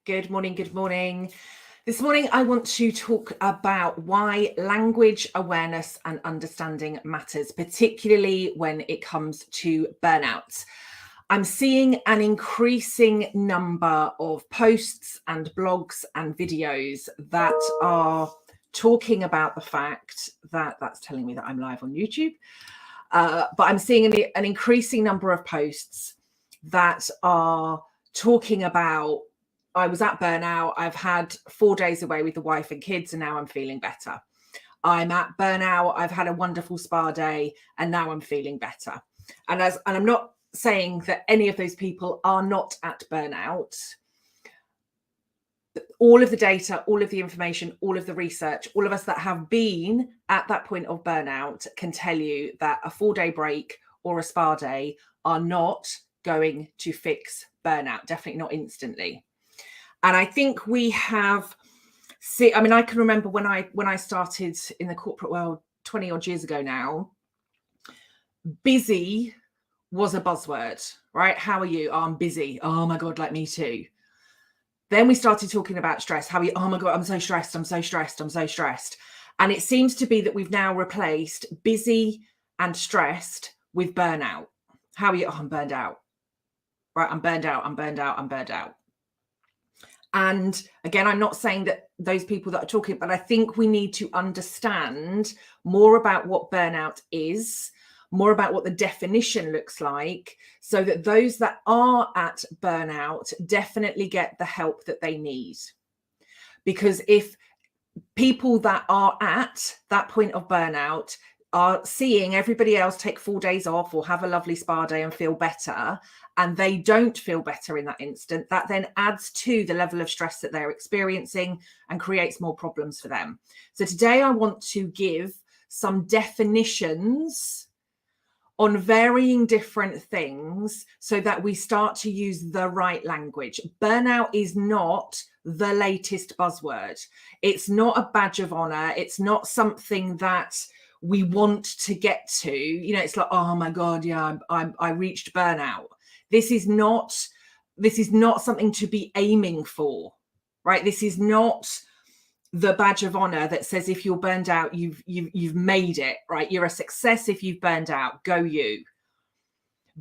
Good morning, good morning. This morning, I want to talk about why language awareness and understanding matters, particularly when it comes to burnout. I'm seeing an increasing number of posts and blogs and videos that are talking about the fact that that's telling me that I'm live on YouTube. But I'm seeing an increasing number of posts that are talking about, I was at burnout, I've had 4 days away with the wife and kids, and now I'm feeling better. I'm at burnout, I've had a wonderful spa day, and now I'm feeling better. And I'm not saying that any of those people are not at burnout. All of the data, all of the information, all of the research, all of us that have been at that point of burnout can tell you that a 4-day break or a spa day are not going to fix burnout, definitely not instantly. And I think we have I can remember when I started in the corporate world 20 odd years ago now, busy was a buzzword, right? How are you? Oh, I'm busy. Oh my God, like me too. Then we started talking about stress. How are you? Oh my God, I'm so stressed. I'm so stressed. I'm so stressed. And it seems to be that we've now replaced busy and stressed with burnout. How are you? Oh, I'm burned out. Right, I'm burned out. I'm burned out. I'm burned out. And again, I'm not saying that those people that are talking, but I think we need to understand more about what burnout is, more about what the definition looks like, so that those that are at burnout definitely get the help that they need. Because if people that are at that point of burnout are seeing everybody else take 4 days off or have a lovely spa day and feel better, and they don't feel better in that instant, that then adds to the level of stress that they're experiencing and creates more problems for them. So today I want to give some definitions on varying different things so that we start to use the right language. Burnout is not the latest buzzword. It's not a badge of honor. It's not something that we want to get to. You know, it's like, oh my God, yeah, I reached burnout. This is not something to be aiming for, right? This is not the badge of honor that says if you're burned out, you've made it, right? You're a success if you've burned out. Go you.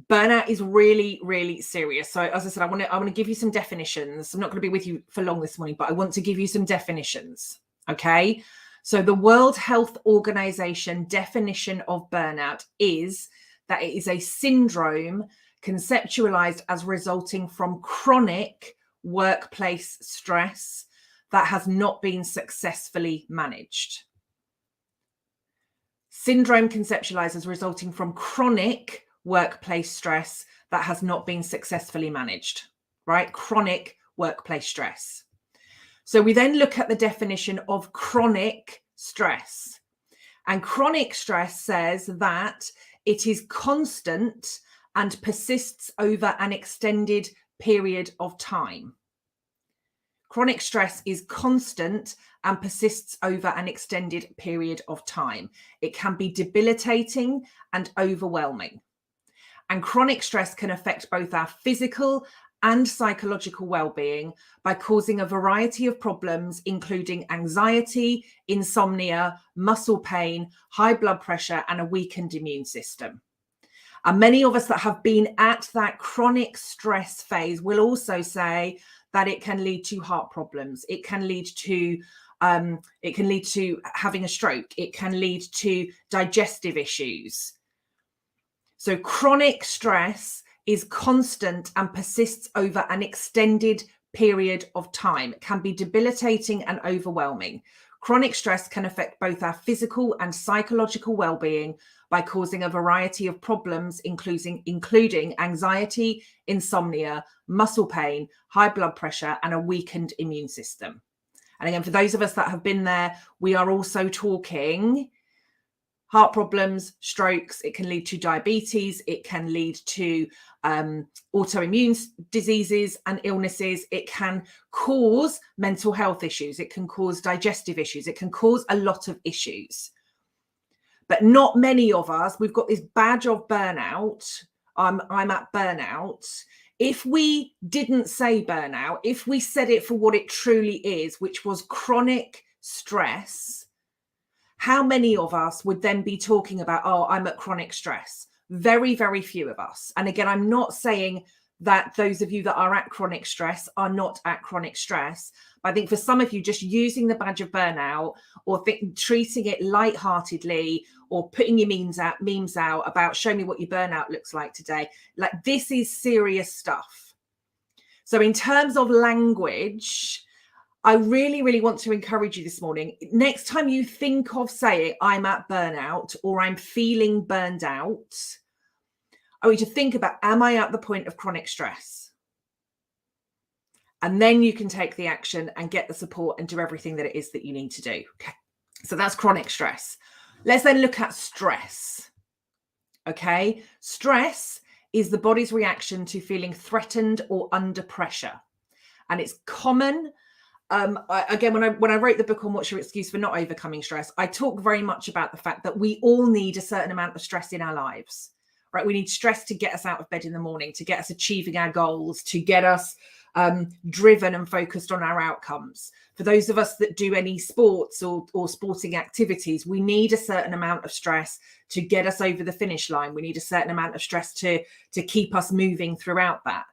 Burnout is really, really serious. So as I said, I want to give you some definitions. I'm not going to be with you for long this morning, but I want to give you some definitions. Okay. So the World Health Organization definition of burnout is that it is a syndrome conceptualized as resulting from chronic workplace stress that has not been successfully managed. Syndrome conceptualized as resulting from chronic workplace stress that has not been successfully managed, right? Chronic workplace stress. So we then look at the definition of chronic stress. And chronic stress says that it is constant and persists over an extended period of time. Chronic stress is constant and persists over an extended period of time. It can be debilitating and overwhelming. And chronic stress can affect both our physical and psychological well-being by causing a variety of problems, including anxiety, insomnia, muscle pain, high blood pressure, and a weakened immune system. And many of us that have been at that chronic stress phase will also say that it can lead to heart problems. It can lead to having a stroke. It can lead to digestive issues. So chronic stress is constant and persists over an extended period of time. It can be debilitating and overwhelming. Chronic stress can affect both our physical and psychological well-being by causing a variety of problems, including anxiety, insomnia, muscle pain, high blood pressure, and a weakened immune system. And again, for those of us that have been there, we are also talking heart problems, strokes. It can lead to diabetes. It can lead to autoimmune diseases and illnesses. It can cause mental health issues. It can cause digestive issues. It can cause a lot of issues. But not many of us, we've got this badge of burnout. I'm at burnout. If we didn't say burnout, if we said it for what it truly is, which was chronic stress, how many of us would then be talking about, oh, I'm at chronic stress? Very, very few of us. And again, I'm not saying that those of you that are at chronic stress are not at chronic stress. But I think for some of you, just using the badge of burnout or treating it lightheartedly or putting your memes out about show me what your burnout looks like today, like this is serious stuff. So in terms of language, I really, really want to encourage you this morning. Next time you think of saying I'm at burnout or I'm feeling burned out, I want you to think about, am I at the point of chronic stress? And then you can take the action and get the support and do everything that it is that you need to do. Okay. So that's chronic stress. Let's then look at stress. Okay. Stress is the body's reaction to feeling threatened or under pressure. And it's common. Again, when I wrote the book on What's Your Excuse for Not Overcoming Stress, I talk very much about the fact that we all need a certain amount of stress in our lives, right? We need stress to get us out of bed in the morning, to get us achieving our goals, to get us driven and focused on our outcomes. For those of us that do any sports or sporting activities, we need a certain amount of stress to get us over the finish line. We need a certain amount of stress to keep us moving throughout that.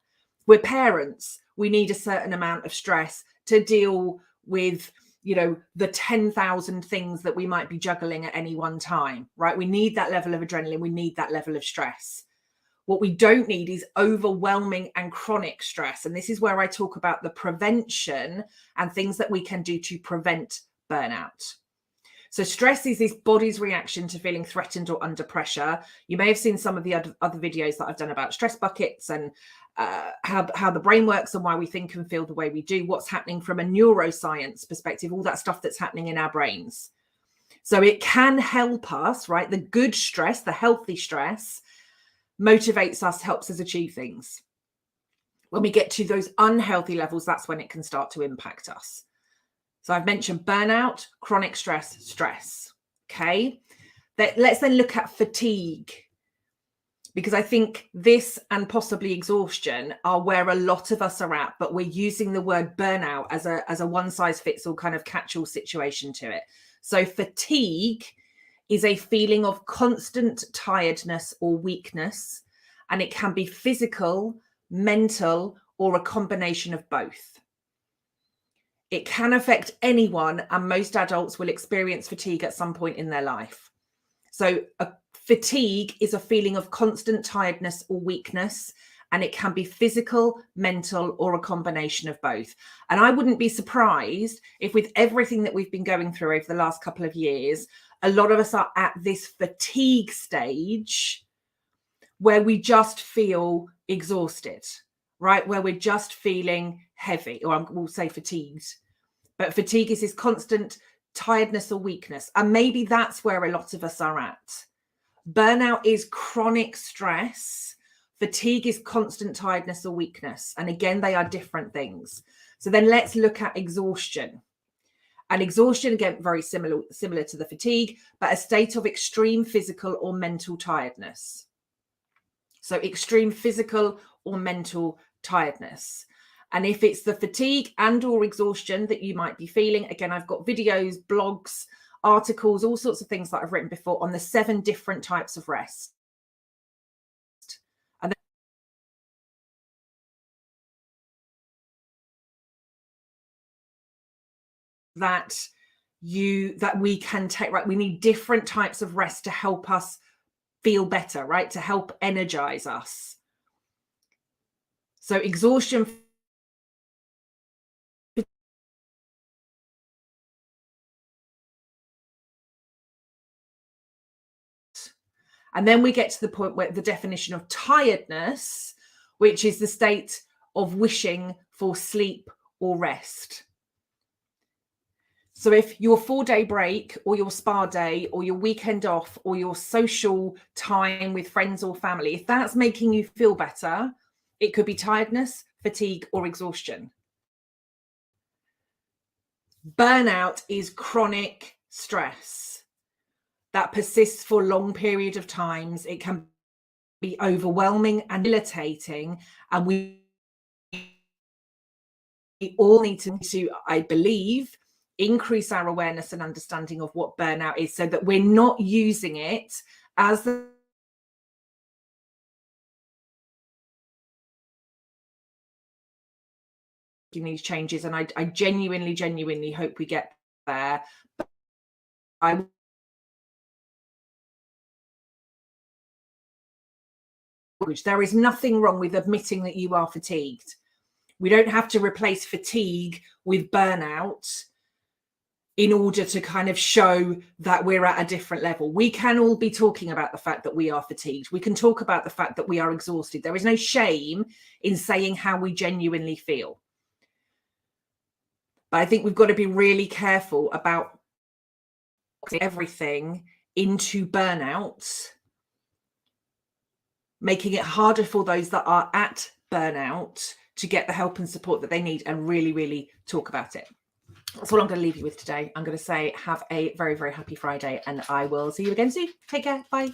We're parents. We need a certain amount of stress to deal with, you know, the 10,000 things that we might be juggling at any one time, right? We need that level of adrenaline. We need that level of stress. What we don't need is overwhelming and chronic stress. And this is where I talk about the prevention and things that we can do to prevent burnout. So stress is this body's reaction to feeling threatened or under pressure. You may have seen some of the other videos that I've done about stress buckets and how the brain works and why we think and feel the way we do, what's happening from a neuroscience perspective, all that stuff that's happening in our brains. So it can help us, right? The good stress, the healthy stress, motivates us, helps us achieve things. When we get to those unhealthy levels, that's when it can start to impact us. So I've mentioned burnout, chronic stress. Okay. Let's then look at fatigue, because I think this and possibly exhaustion are where a lot of us are at, but we're using the word burnout as a one size fits all kind of catch-all situation to it. So fatigue is a feeling of constant tiredness or weakness, and it can be physical, mental, or a combination of both. It can affect anyone, and most adults will experience fatigue at some point in their life. So fatigue is a feeling of constant tiredness or weakness, and it can be physical, mental, or a combination of both. And I wouldn't be surprised if with everything that we've been going through over the last couple of years, a lot of us are at this fatigue stage where we just feel exhausted, right? Where we're just feeling heavy, or we'll say fatigued. But fatigue is this constant tiredness or weakness. And maybe that's where a lot of us are at. Burnout is chronic stress. Fatigue is constant tiredness or weakness. And again, they are different things. So then let's look at exhaustion. And exhaustion, again, very similar to the fatigue, but a state of extreme physical or mental tiredness. So extreme physical or mental tiredness. And if it's the fatigue and or exhaustion that you might be feeling, again, I've got videos, blogs, articles, all sorts of things that I've written before on the 7 different types of rest. And that we can take, right? We need different types of rest to help us feel better, right? To help energize us. So exhaustion, and then we get to the point where the definition of tiredness, which is the state of wishing for sleep or rest. So if your 4-day break or your spa day or your weekend off or your social time with friends or family, if that's making you feel better, it could be tiredness, fatigue, or exhaustion. Burnout is chronic stress that persists for a long period of times. It can be overwhelming and debilitating, and we all need to, I believe, increase our awareness and understanding of what burnout is, so that we're not using it as the these changes. And I genuinely hope we get there. But there is nothing wrong with admitting that you are fatigued. We don't have to replace fatigue with burnout in order to kind of show that we're at a different level. We can all be talking about the fact that we are fatigued. We can talk about the fact that we are exhausted. There is no shame in saying how we genuinely feel. But I think we've got to be really careful about everything into burnout, making it harder for those that are at burnout to get the help and support that they need, and really talk about it. That's all I'm going to leave you with today. I'm going to say have a very happy Friday, and I will see you again soon. Take care. Bye.